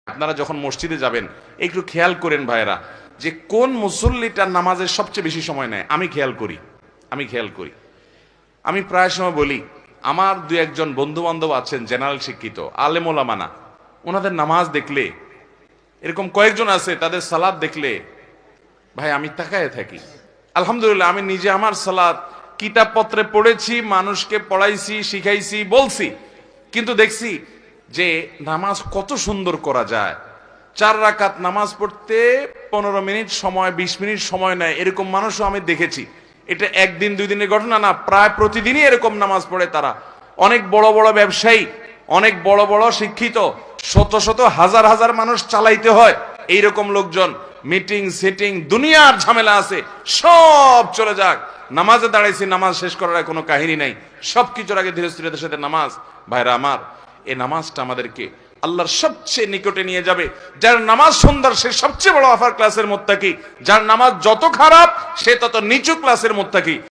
আপনারা যখন মসজিদে যাবেন একটু খেয়াল করেন ভাইরা, যে কোন মুসল্লিটার নামাজের সবচেয়ে বেশি সময় নেয়। আমি খেয়াল করি। আমি প্রায় সময় বলি, আমার দু একজন বন্ধু বান্ধব আছেন জেনারেল শিক্ষিত আলেম ওলামানা, ওনাদের নামাজ দেখলে, এরকম কয়েকজন আছে তাদের সালাত দেখলে ভাই আমি তাকায় থাকি। আলহামদুলিল্লাহ আমি নিজে আমার সালাত কিতাব পত্রে পড়েছি, মানুষকে পড়াইছি, শিখাইছি, বলছি, কিন্তু দেখছি যে নামাজ কত সুন্দর করা যায়। 4 রাকাত নামাজ পড়তে 15 মিনিট সময়, 20 মিনিট সময় নেয়, এরকম মানুষও আমি দেখেছি। এটা একদিন দুই দিনের ঘটনা না, প্রায় প্রতিদিনই এরকম নামাজ পড়ে তারা। অনেক বড় বড় ব্যবসায়ী, অনেক বড় বড় শিক্ষিত, শত শত হাজার হাজার মানুষ চালাইতে হয়, এইরকম লোকজন মিটিং সিটিং দুনিয়ার ঝামেলা আছে, সব চলে যাক, নামাজে দাঁড়াইছি, নামাজ শেষ করার কোনো কাহিনী নাই, সবকিছুর আগে ধীরে স্থিরতার সাথে নামাজ। ভাইরা আমার, এই নামাজটা আমাদেরকে আল্লাহর সবচেয়ে নিকটে নিয়ে যাবে। যার নামাজ সুন্দর সে সবচেয়ে বড় আফার ক্লাসের মুত্তাকি, যার নামাজ যত খারাপ সে তত নিচু ক্লাসের মুত্তাকি।